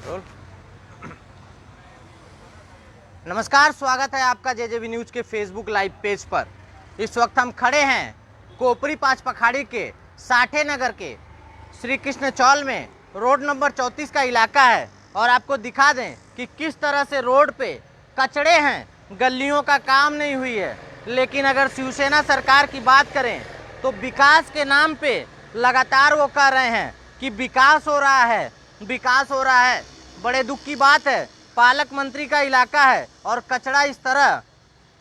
Role. नमस्कार, स्वागत है आपका जेजेबी न्यूज के फेसबुक लाइव पेज पर। इस वक्त हम खड़े हैं कोपरी पाँच पखाड़ी के साठे नगर के श्री कृष्ण चौल में। रोड नंबर 34 का इलाका है और आपको दिखा दें कि किस तरह से रोड पे कचड़े हैं, गलियों का काम नहीं हुई है। लेकिन अगर शिवसेना सरकार की बात करें तो विकास के नाम पे लगातार वो कह रहे हैं कि विकास हो रहा है, विकास हो रहा है। बड़े दुख की बात है, पालक मंत्री का इलाका है और कचरा इस तरह,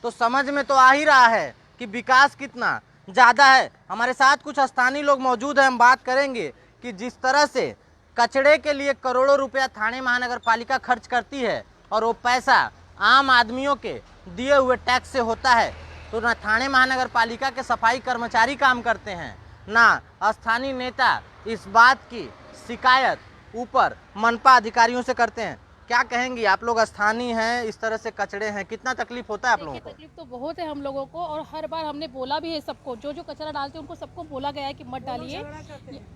तो समझ में तो आ ही रहा है कि विकास कितना ज़्यादा है। हमारे साथ कुछ स्थानीय लोग मौजूद हैं, हम बात करेंगे कि जिस तरह से कचड़े के लिए करोड़ों रुपया थाने महानगर पालिका खर्च करती है और वो पैसा आम आदमियों के दिए हुए टैक्स से होता है, तो ना थाने महानगर पालिका के सफाई कर्मचारी काम करते हैं, ना स्थानीय नेता इस बात की शिकायत ऊपर मनपा अधिकारियों से करते हैं। क्या कहेंगी आप लोग, स्थानीय हैं, इस तरह से कचड़े हैं, कितना तकलीफ होता है आप लोगों को? तकलीफ तो बहुत है हम लोगों को, और हर बार हमने बोला भी है सबको, जो जो कचरा डालते हैं उनको सबको बोला गया है कि मत डालिए,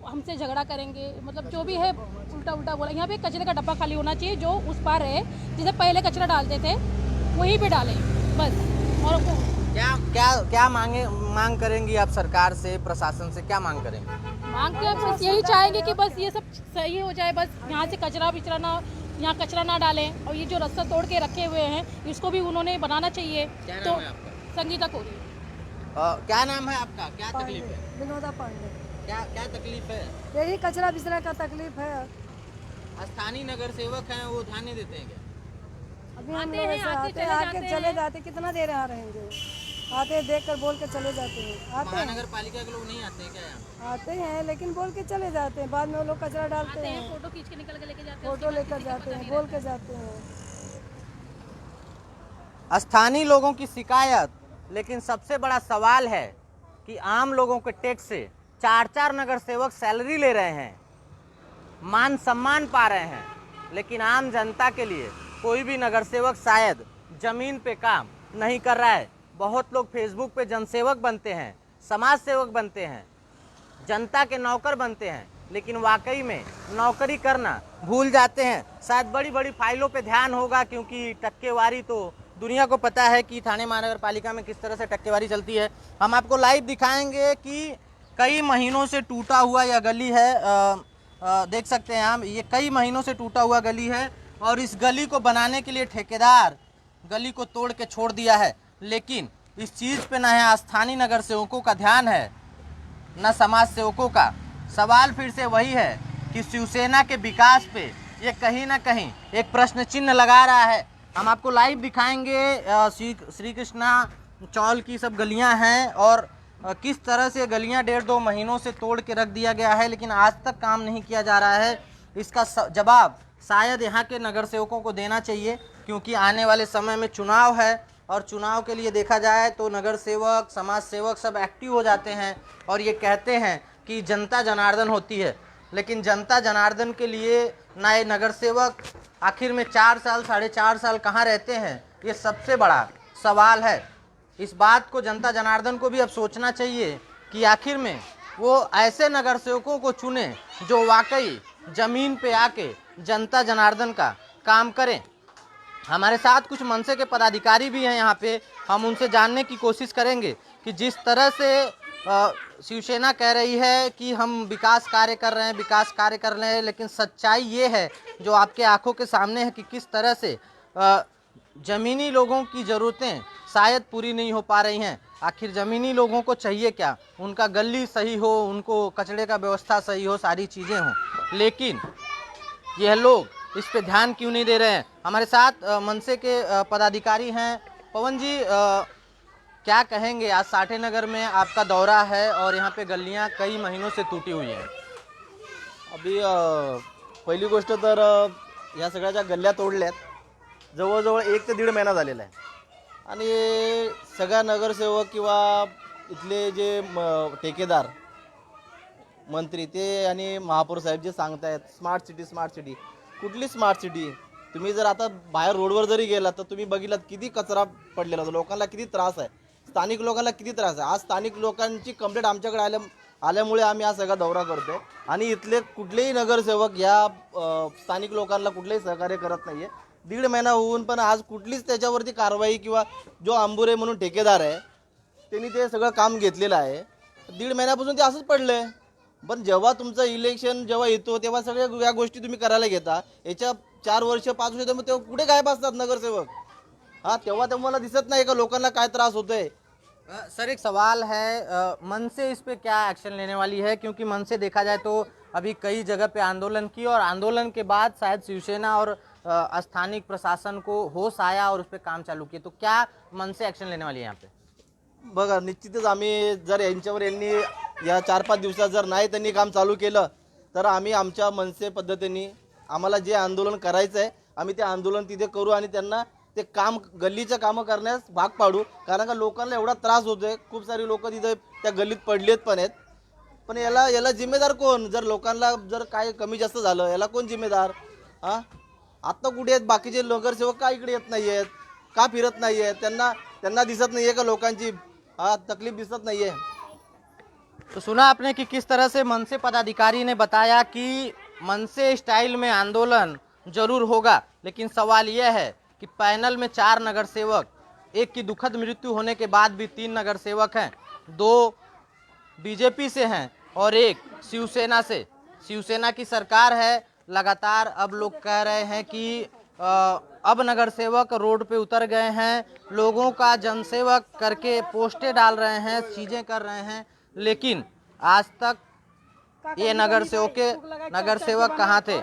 हमसे झगड़ा करेंगे, मतलब जो भी है उल्टा उल्टा बोला। यहाँ पे कचरे का डब्बा खाली होना चाहिए, जो उस पार है जिसे पहले कचरा डालते थे वहीं पे डालें बस। और क्या क्या क्या मांग करेंगी आप सरकार से, प्रशासन से क्या मांग करेंगे? मांग के बस यही चाहेंगे कि बस ये सब सही हो जाए, बस यहाँ से कचरा बिचरा ना, यहाँ कचरा ना डालें। और ये जो रास्ता तोड़ के रखे हुए हैं इसको भी उन्होंने बनाना चाहिए। क्या तो नाम है आपका? संगीता कोरी। क्या नाम है आपका? क्या तकलीफ है? विनोदा पांडे। क्या क्या तकलीफ है? यही कचरा बिचरा का तकलीफ है। स्थानीय नगर सेवक हैं, वो ध्यान नहीं देते हैं क्या? अभी हम लोग ऐसे आके चले जाते, कितना देर यहाँ रहेंगे? आते देख कर बोल के चले जाते हैं। आते हैं, महानगर पालिका के लोग नहीं आते हैं क्या यहाँ? आते हैं लेकिन बोल के चले जाते हैं। बाद में वो लोग कचरा डालते आते हैं, हैं, फोटो खींच के निकल के लेके जाते हैं, फोटो लेकर जाते हैं, बोल के जाते हैं। स्थानीय लोगों की शिकायत, लेकिन सबसे बड़ा सवाल है कि आम लोगों के टैक्स से 4-4 नगर सेवक सैलरी ले रहे हैं, मान सम्मान पा रहे हैं, लेकिन आम जनता के लिए कोई भी नगर सेवक शायद जमीन पे काम नहीं कर रहा है। बहुत लोग फेसबुक पे जनसेवक बनते हैं, समाज सेवक बनते हैं, जनता के नौकर बनते हैं, लेकिन वाकई में नौकरी करना भूल जाते हैं। शायद बड़ी बड़ी फाइलों पे ध्यान होगा, क्योंकि टक्केवारी तो दुनिया को पता है कि थाने महानगर पालिका में किस तरह से टक्केवारी चलती है। हम आपको लाइव दिखाएंगे कि कई महीनों से टूटा हुआ यह गली है। देख सकते हैं हम, ये कई महीनों से टूटा हुआ गली है और इस गली को बनाने के लिए ठेकेदार गली को तोड़ के छोड़ दिया है। लेकिन इस चीज़ पे न है स्थानीय नगर सेवकों का ध्यान है, न समाज सेवकों का। सवाल फिर से वही है कि शिवसेना के विकास पे ये कहीं ना कहीं एक प्रश्न चिन्ह लगा रहा है। हम आपको लाइव दिखाएंगे श्री कृष्णा चौल की सब गलियां हैं और किस तरह से गलियां 1.5-2 महीनों से तोड़ के रख दिया गया है, लेकिन आज तक काम नहीं किया जा रहा है। इसका जवाब शायद यहाँ के नगर सेवकों को देना चाहिए, क्योंकि आने वाले समय में चुनाव है और चुनाव के लिए देखा जाए तो नगर सेवक, समाज सेवक सब एक्टिव हो जाते हैं और ये कहते हैं कि जनता जनार्दन होती है। लेकिन जनता जनार्दन के लिए नए नगर सेवक आखिर में 4 साल 4.5 साल कहाँ रहते हैं, ये सबसे बड़ा सवाल है। इस बात को जनता जनार्दन को भी अब सोचना चाहिए कि आखिर में वो ऐसे नगर सेवकों को चुने जो वाकई ज़मीन पे आके जनता जनार्दन का काम करें। हमारे साथ कुछ मनसे के पदाधिकारी भी हैं यहाँ पे, हम उनसे जानने की कोशिश करेंगे कि जिस तरह से शिवसेना कह रही है कि हम विकास कार्य कर रहे हैं, विकास कार्य कर रहे हैं, लेकिन सच्चाई ये है जो आपके आंखों के सामने है कि किस तरह से ज़मीनी लोगों की ज़रूरतें शायद पूरी नहीं हो पा रही हैं। आखिर ज़मीनी लोगों को चाहिए क्या? उनका गली सही हो, उनको कचरे का व्यवस्था सही हो, सारी चीज़ें हों, लेकिन यह लोग इस पे ध्यान क्यों नहीं दे रहे हैं? हमारे साथ मनसे के पदाधिकारी हैं। पवन जी, क्या कहेंगे, आज साठे नगर में आपका दौरा है और यहाँ पे गलियाँ कई महीनों से टूटी हुई हैं। अभी पहिली गोष्ट तर ह्या सगळ्या ज्या गल्ल्या तोडल्यात जवळजवळ 1 ते 1.5 महिना झालेला आहे आणि सगळ्या नगरसेवक किंवा इथले जे ठेकेदार मंत्री ते आणि महापौर साहेब जे सांगतायत स्मार्ट सिटी कुठली स्मार्ट सिटी? तुम्ही जर आता बाहेर रोडवर जरी गेलात तर तुम्ही बघितलात किती कचरा पडलेला, लोकांना किती त्रास आहे, स्थानिक लोकांना किती त्रास आहे। आज स्थानिक लोकांची कंप्लेंट आमच्याकडे आल्यामुळे आम्ही हा सगळा दौरा करतोय आणि इथले कुठलेही नगरसेवक या स्थानिक लोकांना कुठलेही सहकार्य करत नाहीये. 1.5 महिना होऊन पण आज कुठलीच त्याच्यावरती कारवाई किंवा जो आंबुरे म्हणून ठेकेदार आहे त्यांनी ते सगळं काम घेतलेलं आहे. 1.5 महिन्यापासून ते असंच पडलंय. पण जेव्हा तुमचं इलेक्शन जेव्हा येतो तेव्हा सगळ्या या गोष्टी तुम्ही करायला घेता. याच्या 4 वर्ष 5 वर्ष तेव्हा कुठे गायब असतात नगरसेवक? तेव्हा तुम्हाला दिसत नाही का लोकांना काय त्रास होतोय? सर एक सवाल है, मन से इस पे क्या एक्शन लेने वाली है? क्योंकि मन से देखा जाए तो अभी कई जगह पे आंदोलन की और आंदोलन के बाद शायद शिवसेना और स्थानीय प्रशासन को होश आया और उस पर काम चालू किए. तो क्या मन से एक्शन लेने वाली है यहाँ पे? बघा निश्चितच आम्ही जर यांनी या 4-5 दिवसात जर नाही त्यांनी काम चालू केलं तर आम्ही आमच्या मनसे पद्धतीने आम्हाला जे आंदोलन करायचं आहे आम्ही ते आंदोलन तिथे करू आणि त्यांना ते काम गल्लीचं कामं करण्यास भाग पाडू. कारण का लोकांना एवढा त्रास होतोय. खूप सारी लोक तिथे त्या गल्लीत पडलेत पण आहेत. पण याला जिम्मेदार कोण? जर लोकांना जर काय कमी जास्त झालं याला कोण जिम्मेदार? आत्ता कुठे आहेत बाकीचे नगरसेवक? का इकडे येत नाही आहेत? का फिरत नाही आहेत? त्यांना दिसत नाही आहे का लोकांची तकलीफ दिसत नाही आहे? तो सुना आपने कि किस तरह से मनसे पदाधिकारी ने बताया कि मनसे स्टाइल में आंदोलन जरूर होगा, लेकिन सवाल यह है कि पैनल में 4 नगर सेवक, एक की दुखद मृत्यु होने के बाद भी 3 नगर सेवक हैं, 2 बीजेपी से हैं और 1 शिवसेना से. शिवसेना की सरकार है. लगातार अब लोग कह रहे हैं कि अब नगर सेवक रोड पे उतर गए हैं, लोगों का जनसेवक करके पोस्टें डाल रहे हैं, चीज़ें कर रहे हैं, लेकिन आज तक ये नगर सेवक कहाँ थे?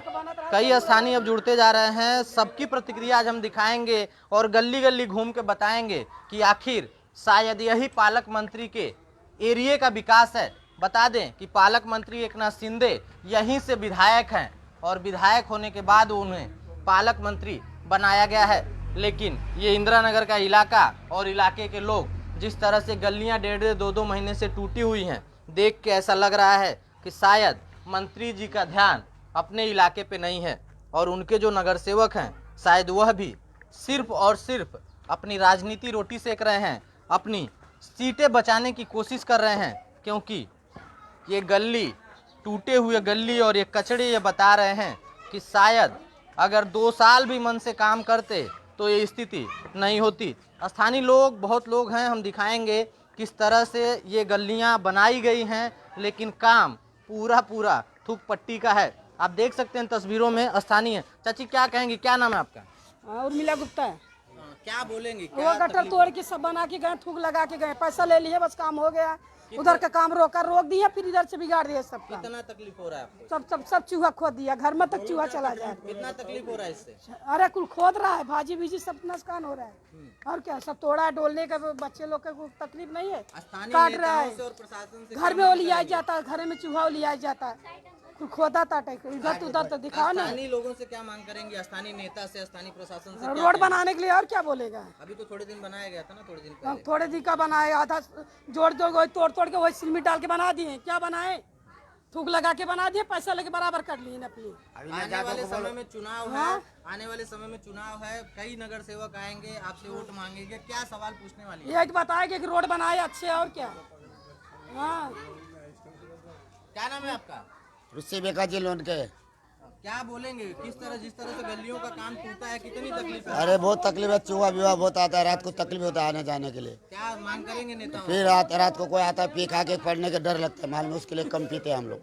कई स्थानीय अब जुड़ते जा रहे हैं. सबकी प्रतिक्रिया आज हम दिखाएंगे और गली गली घूम के बताएंगे कि आखिर शायद यही पालक मंत्री के एरिया का विकास है. बता दें कि पालक मंत्री एकनाथ शिंदे यहीं से विधायक हैं और विधायक होने के बाद उन्हें पालक मंत्री बनाया गया है. लेकिन ये इंदिरा नगर का इलाका और इलाके के लोग जिस तरह से गलियां 1.5-2 महीने से टूटी हुई हैं, देख के ऐसा लग रहा है कि शायद मंत्री जी का ध्यान अपने इलाके पे नहीं है और उनके जो नगर सेवक हैं शायद वह भी सिर्फ और सिर्फ अपनी राजनीति रोटी सेक रहे हैं, अपनी सीटें बचाने की कोशिश कर रहे हैं. क्योंकि ये गली टूटे हुए गली और ये कचड़े ये बता रहे हैं कि शायद अगर 2 साल भी मन से काम करते तो ये स्थिति नहीं होती. स्थानीय लोग, बहुत लोग हैं, हम दिखाएंगे किस तरह से ये गलियां बनाई गई हैं, लेकिन काम पूरा थूक पट्टी का है. आप देख सकते हैं तस्वीरों में. स्थानीय चाची क्या कहेंगे, क्या नाम है आपका? उर्मिला गुप्ता है. क्या बोलेंगे? वो गटर तोड़ के सब बना के गए, थूक लगा के गए, पैसा ले लिए, बस काम हो गया. उधर का काम रोक दिया, फिर इधर से बिगाड़ दिया सब काम. कितना तकलीफ हो रहा है आपको? सब चूहा खोद दिया, घर में तक चूहा चला जाए. कितना तकलीफ हो रहा है इससे? अरे कुल खोद रहा है, भाजी भीजी सब नुकसान हो रहा है. और क्या सब तोड़ा है, डोलने का बच्चे लोग को तकलीफ नहीं है. काट रहा है, और प्रशासन से घर में वो लिया जाता है, घर में चूहा लिया जाता है, कुल खोदा ताटे इधर तो उधर तो दिखाओ ना. स्थानीय लोगों से क्या मांग करेंगे? स्थानीय नेता से, स्थानीय प्रशासन से रोड बनाने के लिए और क्या बोलेगा? अभी तो थोड़े दिन बनाया गया था ना, थोड़े दिन पहले. थोड़े दिन का बनाए, आधा जोड़ तोड़ के वही सीमेंट डाल के बना दिए. क्या बनाए? थूक लगा के बना दिए, पैसा लेके बराबर कर लिए अपनी. आने वाले समय में चुनाव है, आने वाले समय में चुनाव है, कई नगर सेवक आएंगे, आपसे वोट मांगेंगे, क्या सवाल पूछने वाली है? ये बताएंगे कि रोड बनाए अच्छे और क्या. क्या नाम है आपका? रुस्सी बेका जी लोन के. क्या बोलेंगे? जिस तरह से गलियों का काम टूटा है, कितनी तकलीफ है? अरे बहुत तकलीफ है, चूहा विवाह बहुत आता है, रात को तकलीफ होता है आने जाने के लिए. क्या मांग करेंगे नेताओं? फिर रात को कोई आता है पी खा के पड़ने का डर लगता है, मालूम, उसके लिए कम पीते हैं हम लोग.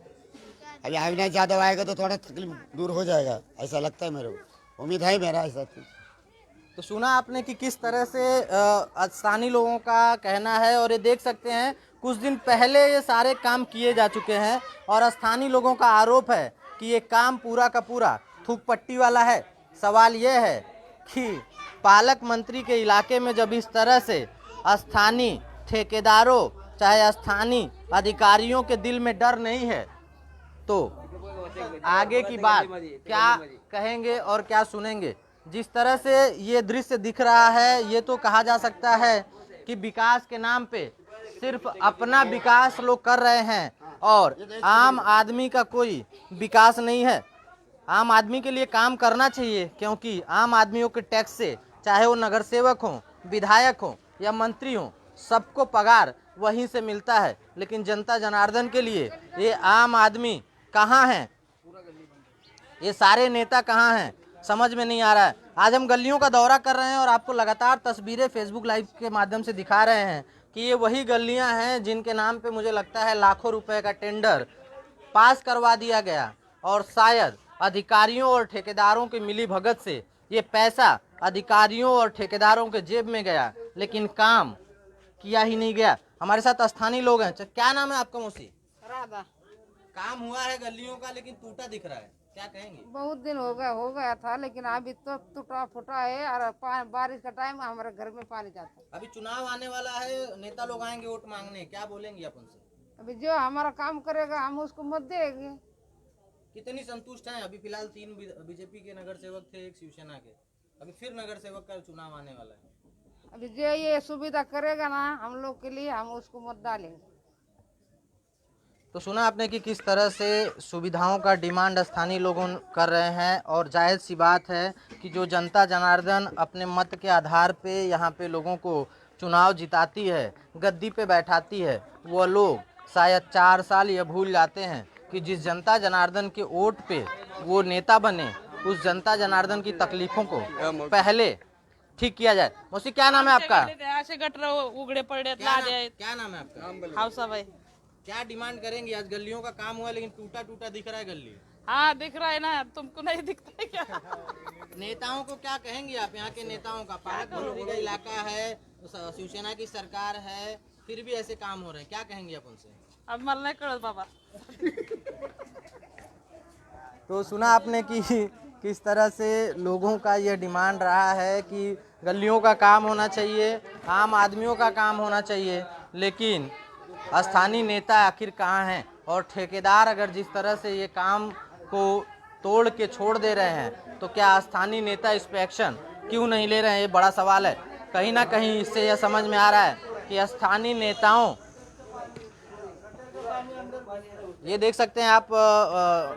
अभी अविनाश यादव आएगा तो थोड़ा तकलीफ दूर हो जाएगा, ऐसा लगता है मेरे को, उम्मीद है मेरा ऐसा. तो सुना आपने कि किस तरह से स्थानीय लोगों का कहना है और ये देख सकते हैं कुछ दिन पहले ये सारे काम किए जा चुके हैं और स्थानीय लोगों का आरोप है कि ये काम पूरा का पूरा थूक पट्टी वाला है. सवाल ये है कि पालक मंत्री के इलाके में जब इस तरह से स्थानीय ठेकेदारों चाहे स्थानीय अधिकारियों के दिल में डर नहीं है तो आगे की बात क्या कहेंगे और क्या सुनेंगे? जिस तरह से ये दृश्य दिख रहा है, ये तो कहा जा सकता है कि विकास के नाम पे सिर्फ अपना विकास लोग कर रहे हैं और आम आदमी का कोई विकास नहीं है. आम आदमी के लिए काम करना चाहिए क्योंकि आम आदमियों के टैक्स से, चाहे वो नगर सेवक हों, विधायक हों या मंत्री हों, सबको पगार वहीं से मिलता है, लेकिन जनता जनार्दन के लिए ये आम आदमी कहाँ हैं, ये सारे नेता कहाँ हैं, समझ में नहीं आ रहा है। आज हम गलियों का दौरा कर रहे हैं और आपको लगातार तस्वीरें फेसबुक लाइव के माध्यम से दिखा रहे हैं कि ये वही गलियां हैं जिनके नाम पे मुझे लगता है लाखों रुपए का टेंडर पास करवा दिया गया और शायद अधिकारियों और ठेकेदारों की मिली भगत से ये पैसा अधिकारियों और ठेकेदारों के जेब में गया, लेकिन काम किया ही नहीं गया। हमारे साथ स्थानीय लोग हैं। क्या नाम है आपका मौसी? राधा। काम हुआ है गलियों का, लेकिन टूटा दिख रहा है, क्या कहेंगे? बहुत दिन हो गया था, लेकिन अभी तो टूटा फूटा है और बारिश का टाइम हमारे घर में पानी जाता है। अभी चुनाव आने वाला है, नेता लोग आएंगे वोट मांगने, क्या बोलेंगे आप उनसे? अभी जो हमारा काम करेगा हम उसको मत देंगे। कितनी संतुष्ट हैं? अभी फिलहाल 3 बीजेपी के नगर सेवक थे, 1 शिवसेना के, अभी फिर नगर सेवक का चुनाव आने वाला है। अभी जो ये सुविधा करेगा ना हम लोग के लिए, हम उसको मत डालेंगे। तो सुना आपने कि किस तरह से सुविधाओं का डिमांड स्थानीय लोग कर रहे हैं, और जायज़ सी बात है कि जो जनता जनार्दन अपने मत के आधार पे यहाँ पे लोगों को चुनाव जिताती है, गद्दी पे बैठाती है, वो लोग शायद 4 साल ये भूल जाते हैं कि जिस जनता जनार्दन के वोट पे वो नेता बने, उस जनता जनार्दन की तकलीफों को पहले ठीक किया जाए। मौसी क्या नाम है आपका? असे गटर उघडे पडले क्या नाम है आपका? हावसाबाई। क्या डिमांड करेंगे? आज गलियों का काम हुआ लेकिन टूटा टूटा दिख रहा है गली। हाँ दिख रहा है ना, तुमको नहीं दिखता है क्या? नेताओं को क्या कहेंगे आप? यहाँ के नेताओं का, पालक मंत्री का इलाका है, शिवसेना की सरकार है, फिर भी ऐसे काम हो रहे हैं, क्या कहेंगे आप उनसे? अब मला नाही कळत बाबा। तो सुना आपने कि किस तरह से लोगों का यह डिमांड रहा है कि गलियों का काम होना चाहिए, आम आदमियों का काम होना चाहिए, लेकिन स्थानीय नेता आखिर कहाँ हैं? और ठेकेदार अगर जिस तरह से ये काम को तोड़ के छोड़ दे रहे हैं, तो क्या स्थानीय नेता इस पे एक्शन क्यों नहीं ले रहे हैं? ये बड़ा सवाल है। कहीं ना कहीं इससे यह समझ में आ रहा है कि स्थानीय नेताओं, ये देख सकते हैं आप,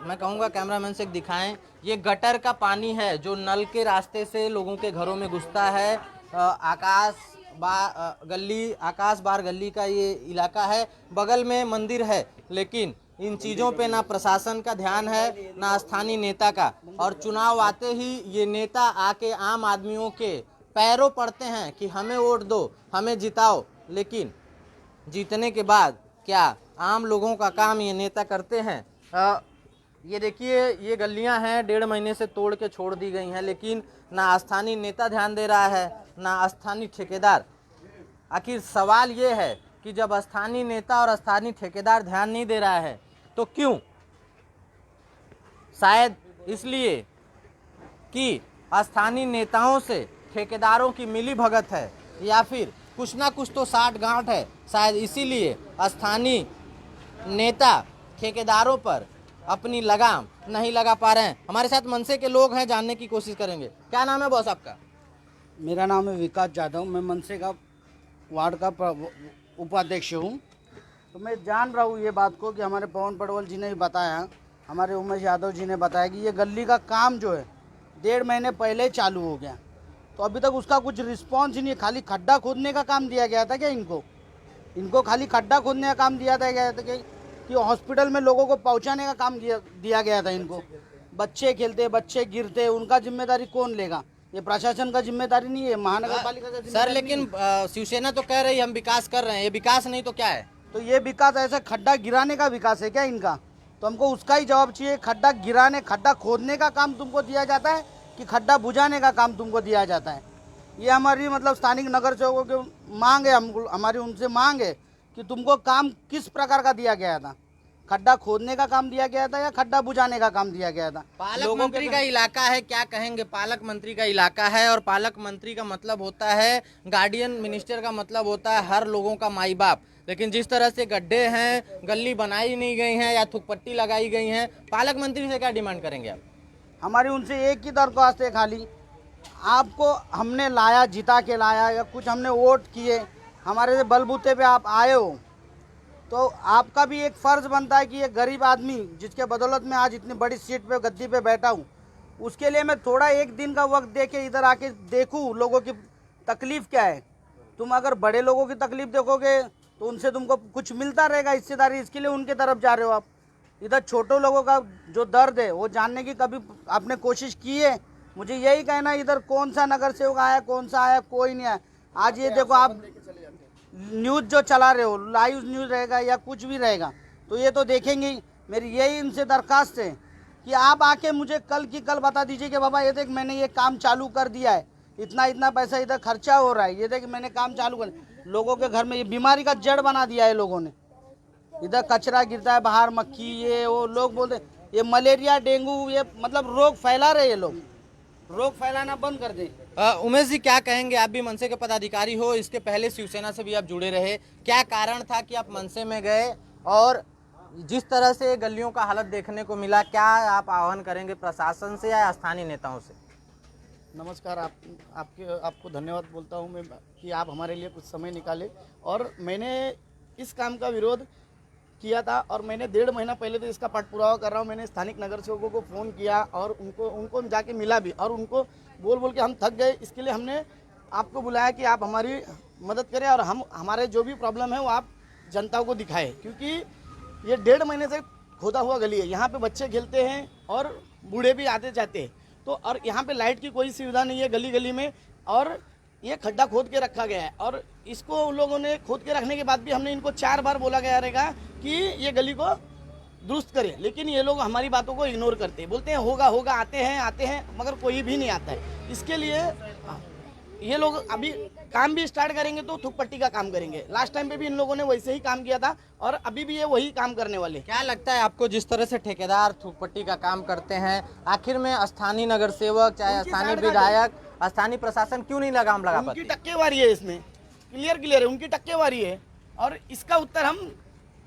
मैं कहूँगा कैमरामैन से दिखाएं, ये गटर का पानी है जो नल के रास्ते से लोगों के घरों में घुसता है। आकाश बार गली का ये इलाका है, बगल में मंदिर है, लेकिन इन चीज़ों पे ना प्रशासन का ध्यान है ना स्थानीय नेता का। और चुनाव आते ही ये नेता आके आम आदमियों के पैरों पड़ते हैं कि हमें वोट दो, हमें जिताओ, लेकिन जीतने के बाद क्या आम लोगों का काम ये नेता करते हैं? ये देखिए, ये गलियां हैं 1.5 महीने से तोड़ के छोड़ दी गई हैं, लेकिन ना स्थानीय नेता ध्यान दे रहा है ना स्थानीय ठेकेदार। आखिर सवाल ये है कि जब स्थानीय नेता और स्थानीय ठेकेदार ध्यान नहीं दे रहा है तो क्यों? शायद इसलिए कि स्थानीय नेताओं से ठेकेदारों की मिली भगत है, या फिर कुछ ना कुछ तो साठ गांठ है। शायद इसीलिए स्थानीय नेता ठेकेदारों पर अपनी लगाम नहीं लगा पा रहे हैं। हमारे साथ मनसे के लोग हैं, जानने की कोशिश करेंगे। क्या नाम है बॉस आपका? मेरा नाम है विकास जाधव, मैं मनसे का वार्ड का उपाध्यक्ष हूँ। तो मैं जान रहा हूँ ये बात को कि हमारे पवन पटवाल जी ने भी बताया, हमारे उमेश यादव जी ने बताया कि ये गली का काम जो है 1.5 महीने पहले चालू हो गया, तो अभी तक उसका कुछ रिस्पॉन्स ही नहीं। खाली खड्डा खोदने का काम दिया गया था क्या इनको खाली खड्डा खोदने का काम दिया था कि हॉस्पिटल में लोगों को पहुंचाने का काम दिया गया था इनको? बच्चे खेलते, बच्चे गिरते, उनका जिम्मेदारी कौन लेगा? ये प्रशासन का जिम्मेदारी नहीं है, महानगर पालिका का जिम्मेदारी। सर लेकिन शिवसेना तो कह रही है हम विकास कर रहे हैं, ये विकास नहीं तो क्या है? तो ये विकास ऐसा खड्डा गिराने का विकास है क्या इनका? तो हमको उसका ही जवाब चाहिए। खड्डा खोदने का काम तुमको दिया जाता है कि खड्डा बुझाने का काम तुमको दिया जाता है? ये हमारी मतलब स्थानिक नगर सेवकों की मांग है, हमारी उनसे मांग है कि तुमको काम किस प्रकार का दिया गया था? खड्डा खोदने का काम दिया गया था या खड्डा बुझाने का काम दिया गया था? पालक मंत्री का इलाका है, क्या कहेंगे? पालक मंत्री का इलाका है, और पालक मंत्री का मतलब होता है, गार्डियन मिनिस्टर का मतलब होता है हर लोगों का माई बाप। लेकिन जिस तरह से गड्ढे हैं, गली बनाई नहीं गई हैं या थुकपट्टी लगाई गई हैं, पालक मंत्री से क्या डिमांड करेंगे आप? हमारी उनसे एक ही दरख्वास्त है खाली, आपको हमने लाया, जिता के लाया, या कुछ हमने वोट किए, हमारे से बलबूते पे आप आए हो, तो आपका भी एक फ़र्ज़ बनता है कि ये गरीब आदमी जिसके बदौलत में आज इतनी बड़ी सीट पे गद्दी पे बैठा हूँ, उसके लिए मैं थोड़ा एक दिन का वक्त दे के इधर आके देखूँ लोगों की तकलीफ़ क्या है। तुम अगर बड़े लोगों की तकलीफ़ देखोगे तो उनसे तुमको कुछ मिलता रहेगा हिस्सेदारी, इसके लिए उनके तरफ जा रहे हो आप। इधर छोटे लोगों का जो दर्द है वो जानने की कभी आपने कोशिश की है? मुझे यही कहना है, इधर कौन सा नगर सेवक आया, कौन सा आया, कोई नहीं आया। आज ये देखो आप न्यूज़ जो चला रहे हो, लाइव न्यूज़ रहेगा या कुछ भी रहेगा, तो ये तो देखेंगे ही। मेरी यही इनसे दरखास्त है कि आप आके मुझे कल की कल बता दीजिए कि बाबा ये देख मैंने ये काम चालू कर दिया है, इतना इतना पैसा इधर खर्चा हो रहा है, ये देख मैंने काम चालू कर। लोगों के घर में ये बीमारी का जड़ बना दिया है लोगों ने। इधर कचरा गिरता है बाहर, मक्खी ये वो, लोग बोलते ये मलेरिया डेंगू, ये मतलब रोग फैला रहे ये लोग। रोग फैलाना बंद कर दें। उमेश जी क्या कहेंगे, आप भी मनसे के पदाधिकारी हो, इसके पहले शिवसेना से भी आप जुड़े रहे, क्या कारण था कि आप मनसे में गए और जिस तरह से गलियों का हालत देखने को मिला, क्या आप आह्वान करेंगे प्रशासन से या स्थानीय नेताओं से? नमस्कार, आपको धन्यवाद बोलता हूँ मैं कि आप हमारे लिए कुछ समय निकाले। और मैंने इस काम का विरोध किया था और मैंने 1.5 महीना पहले तो इसका पटपुरावा कर रहा हूँ। मैंने स्थानिक नगर सेवकों को फ़ोन किया और उनको जाके मिला भी, और उनको बोल के हम थक गए। इसके लिए हमने आपको बुलाया कि आप हमारी मदद करें और हम हमारे जो भी प्रॉब्लम है वो आप जनता को दिखाएं, क्योंकि ये 1.5 महीने से खोदा हुआ गली है। यहाँ पे बच्चे खेलते हैं और बूढ़े भी आते जाते हैं, तो और यहाँ पे लाइट की कोई सुविधा नहीं है गली गली में, और ये खड्डा खोद के रखा गया है। और इसको उन लोगों ने खोद के रखने के बाद भी हमने इनको 4 बार बोला गया रहेगा कि ये गली को दुरुस्त करें, लेकिन ये लोग हमारी बातों को इग्नोर करते हैं, बोलते हैं होगा होगा, आते हैं मगर कोई भी नहीं आता है। इसके लिए ये लोग अभी काम भी स्टार्ट करेंगे तो थूक पट्टी का काम करेंगे। लास्ट टाइम पे भी इन लोगों ने वैसे ही काम किया था और अभी भी ये वही काम करने वाले। क्या लगता है आपको, जिस तरह से ठेकेदार थूक पट्टी का काम करते हैं, आखिर में स्थानीय नगर सेवक चाहे स्थानीय विधायक, स्थानीय प्रशासन क्यों नहीं लगाम लगा पाते? उनकी टक्केवारी है, इसमें क्लियर है, उनकी टक्केवारी है और इसका उत्तर हम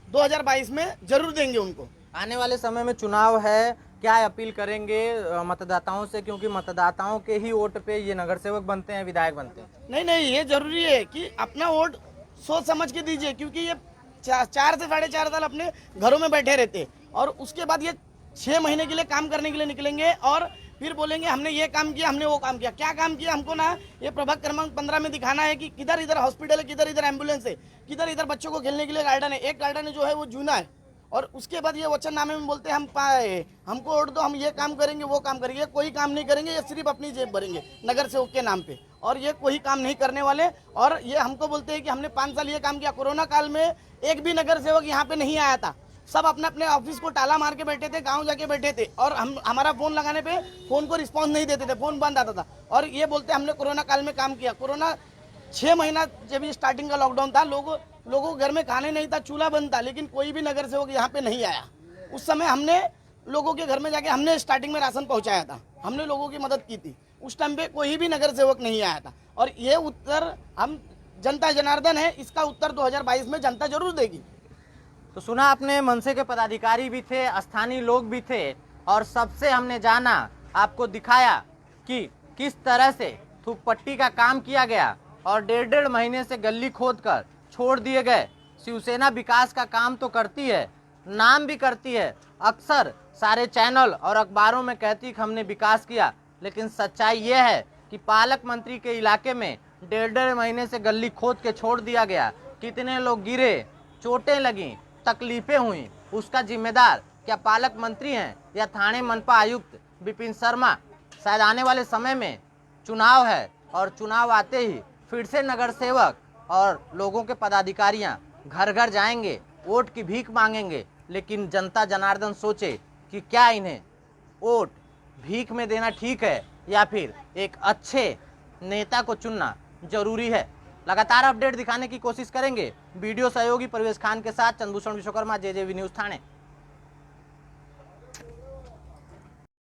2022 में जरूर देंगे उनको। आने वाले समय में चुनाव है, क्या अपील करेंगे मतदाताओं से, क्योंकि मतदाताओं के ही वोट पे ये नगर सेवक बनते हैं, विधायक बनते हैं? नहीं, ये जरूरी है कि अपना वोट सोच समझ के दीजिए, क्योंकि ये 4 से 4.5 साल अपने घरों में बैठे रहते और उसके बाद ये 6 महीने के लिए काम करने के लिए निकलेंगे और फिर बोलेंगे हमने ये काम किया, हमने वो काम किया। क्या काम किया हमको ना ये प्रभाग क्रमांक 15 में दिखाना है कि किधर इधर हॉस्पिटल है, किधर इधर एम्बुलेंस है, किधर इधर बच्चों को खेलने के लिए गार्डन है। एक गार्डन जो है वो जूना है और उसके बाद ये वचननामे में बोलते हैं हम पाए, हमको वोट दो, हम ये काम करेंगे वो काम करेंगे। कोई काम नहीं करेंगे, ये सिर्फ अपनी जेब भरेंगे नगर सेवक के नाम पे, और ये कोई काम नहीं करने वाले। और ये हमको बोलते हैं कि हमने 5 साल ये काम किया। कोरोना काल में एक भी नगर सेवक यहाँ पे नहीं आया था, सब अपने अपने ऑफिस को ताला मार के बैठे थे, गांव जाके बैठे थे और हमारा फोन लगाने पे फोन को रिस्पांस नहीं देते थे, फोन बंद आता था। और ये बोलते हमने कोरोना काल में काम किया। कोरोना 6 महीना जब ये स्टार्टिंग का लॉकडाउन था, लोगों को घर में खाने नहीं था, चूल्हा बंद था, लेकिन कोई भी नगर सेवक यहाँ पे नहीं आया। उस समय हमने लोगों के घर में जाके हमने स्टार्टिंग में राशन पहुँचाया था, हमने लोगों की मदद की थी। उस टाइम पे कोई भी नगर सेवक नहीं आया था। और ये उत्तर हम जनता जनार्दन है, इसका उत्तर 2022 में जनता जरूर देगी। तो सुना आपने, मनसे के पदाधिकारी भी थे, स्थानीय लोग भी थे और सबसे हमने जाना, आपको दिखाया कि किस तरह से थूक पट्टी का काम किया गया और 1.5 महीने से गली खोदकर छोड़ दिए गए। शिवसेना विकास का काम तो करती है, नाम भी करती है, अक्सर सारे चैनल और अखबारों में कहती कि हमने विकास किया, लेकिन सच्चाई यह है कि पालक मंत्री के इलाके में 1.5 महीने से गली खोद के छोड़ दिया गया। कितने लोग गिरे, चोटें लगी, तकलीफें हुई, उसका जिम्मेदार क्या पालक मंत्री हैं या थाने मनपा आयुक्त विपिन शर्मा? शायद आने वाले समय में चुनाव है और चुनाव आते ही फिर से नगर सेवक और लोगों के पदाधिकारियां घर घर जाएंगे, वोट की भीख मांगेंगे। लेकिन जनता जनार्दन सोचे कि क्या इन्हें वोट भीख में देना ठीक है या फिर एक अच्छे नेता को चुनना जरूरी है। लगातार अपडेट दिखाने की कोशिश करेंगे। वीडियो सहयोगी परवेश खान के साथ चंद्रभूषण विश्वकर्मा, JJV न्यूज़ थाने।